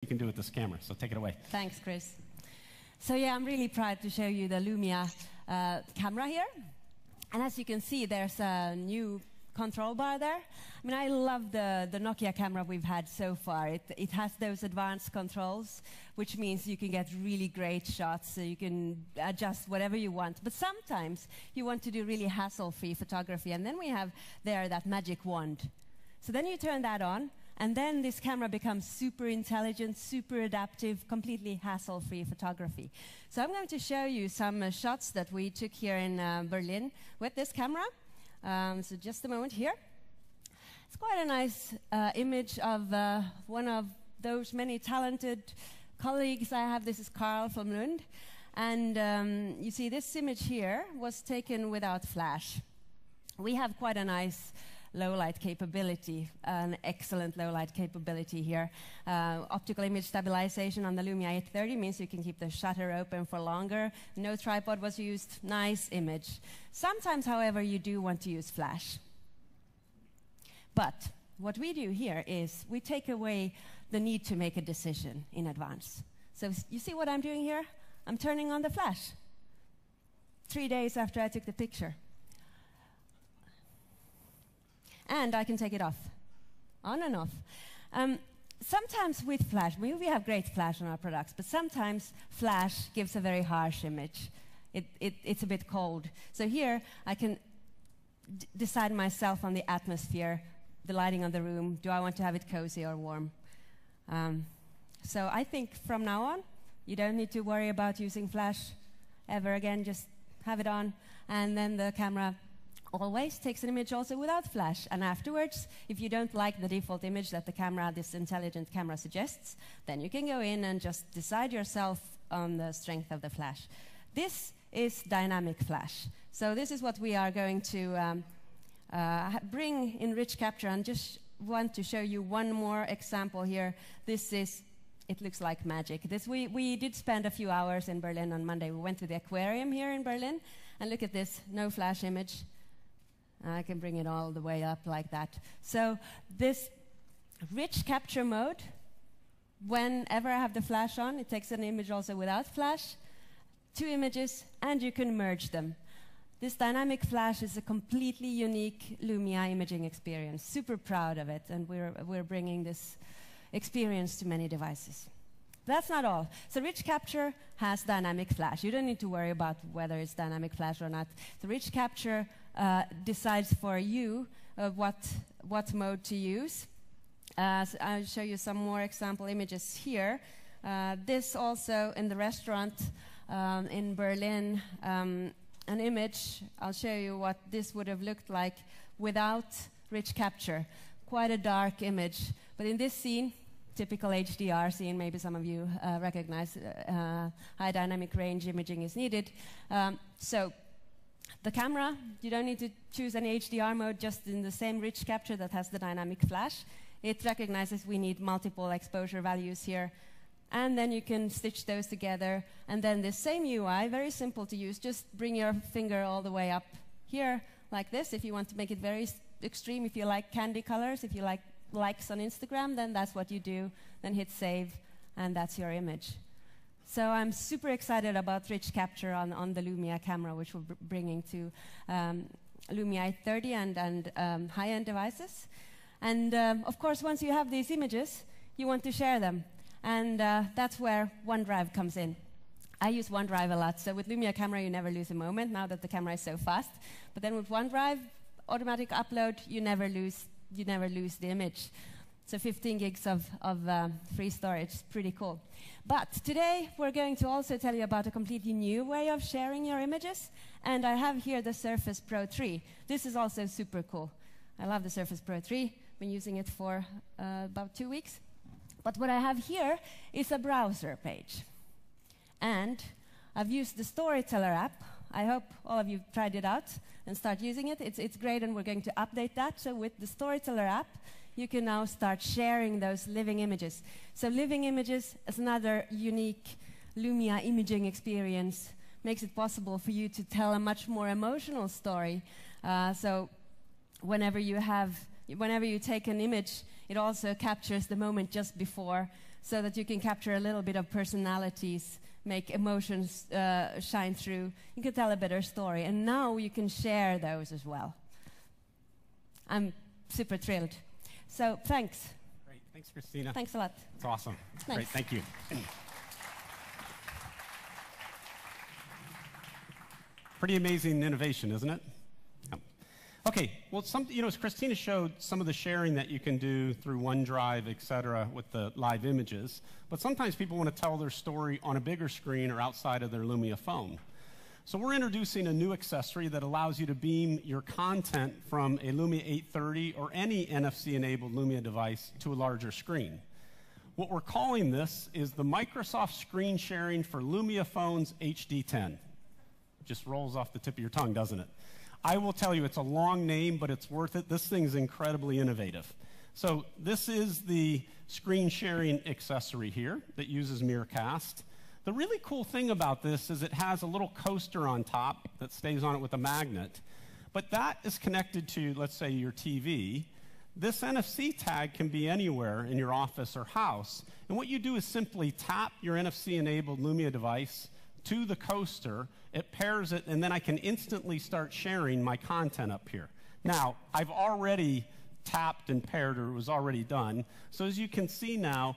you can do with this camera. So take it away. Thanks, Chris. So yeah, I'm really proud to show you the Lumia camera here. And as you can see, there's a new control bar there. I mean, I love the Nokia camera we've had so far. It has those advanced controls, which means you can get really great shots, so you can adjust whatever you want. But sometimes you want to do really hassle-free photography, and then we have there that magic wand. So then you turn that on, and then this camera becomes super intelligent, super adaptive, completely hassle-free photography. So I'm going to show you some shots that we took here in Berlin with this camera. So just a moment here. It's quite a nice image of one of those many talented colleagues I have. This is Carl from Lund. And you see this image here was taken without flash. We have quite a nice low light capability, an excellent low light capability here. Optical image stabilization on the Lumia 830 means you can keep the shutter open for longer. No tripod was used. Nice image. Sometimes, however, you do want to use flash. But what we do here is we take away the need to make a decision in advance. So you see what I'm doing here? I'm turning on the flash 3 days after I took the picture. And I can take it off, on and off. Sometimes with flash, we have great flash on our products, but sometimes flash gives a very harsh image. It's a bit cold. So here, I can decide myself on the atmosphere, the lighting of the room. Do I want to have it cozy or warm? So I think from now on, you don't need to worry about using flash ever again. Just have it on, and then the camera always takes an image also without flash. And afterwards, if you don't like the default image that the camera, this intelligent camera suggests, then you can go in and just decide yourself on the strength of the flash. This is dynamic flash. So this is what we are going to bring in rich capture, and just want to show you one more example here. This is, it looks like magic. We did spend a few hours in Berlin on Monday. We went to the aquarium here in Berlin, and look at this, no flash image. I can bring it all the way up like that. So this rich capture mode, whenever I have the flash on, it takes an image also without flash, 2 images, and you can merge them. This dynamic flash is a completely unique Lumia imaging experience. Super proud of it, and we're bringing this experience to many devices. That's not all. So rich capture has dynamic flash. You don't need to worry about whether it's dynamic flash or not. The rich capture decides for you what mode to use. So I'll show you some more example images here. This also in the restaurant in Berlin, an image. I'll show you what this would have looked like without rich capture. Quite a dark image. But in this scene, typical HDR scene, maybe some of you recognize high dynamic range imaging is needed. So the camera, you don't need to choose any HDR mode, just in the same rich capture that has the dynamic flash. It recognizes we need multiple exposure values here. And then you can stitch those together. And then the same UI, very simple to use, just bring your finger all the way up here, like this. If you want to make it very extreme, if you like candy colors, if you like likes on Instagram, then that's what you do. Then hit save, and that's your image. So I'm super excited about rich capture on the Lumia camera, which we're bringing to Lumia 830 and high-end devices. And of course, once you have these images, you want to share them. And that's where OneDrive comes in. I use OneDrive a lot. So with Lumia camera, you never lose a moment, now that the camera is so fast. But then with OneDrive, automatic upload, you never lose the image. So 15 gigs of free storage, pretty cool. But today we're going to also tell you about a completely new way of sharing your images. And I have here the Surface Pro 3. This is also super cool. I love the Surface Pro 3. Been using it for about 2 weeks. But what I have here is a browser page. And I've used the Storyteller app. I hope all of you tried it out and start using it. It's great, and we're going to update that. So with the Storyteller app, you can now start sharing those living images. So living images is another unique Lumia imaging experience. Makes it possible for you to tell a much more emotional story. So whenever you take an image, it also captures the moment just before so that you can capture a little bit of personalities, make emotions shine through. You can tell a better story. And now you can share those as well. I'm super thrilled. So thanks. Great. Thanks, Christina. Thanks a lot. It's awesome. Nice. Great. Thank you. Pretty amazing innovation, isn't it? Yeah. Okay, well, as Christina showed, some of the sharing that you can do through OneDrive, et cetera, with the live images, but sometimes people want to tell their story on a bigger screen or outside of their Lumia phone. So we're introducing a new accessory that allows you to beam your content from a Lumia 830 or any NFC-enabled Lumia device to a larger screen. What we're calling this is the Microsoft Screen Sharing for Lumia Phones HD10. Just rolls off the tip of your tongue, doesn't it? I will tell you, it's a long name, but it's worth it. This thing is incredibly innovative. So this is the screen sharing accessory here that uses Miracast. The really cool thing about this is it has a little coaster on top that stays on it with a magnet, but that is connected to, let's say, your TV. This NFC tag can be anywhere in your office or house, and what you do is simply tap your NFC-enabled Lumia device to the coaster, it pairs it, and then I can instantly start sharing my content up here. Now, I've already tapped and paired, or it was already done, so as you can see now,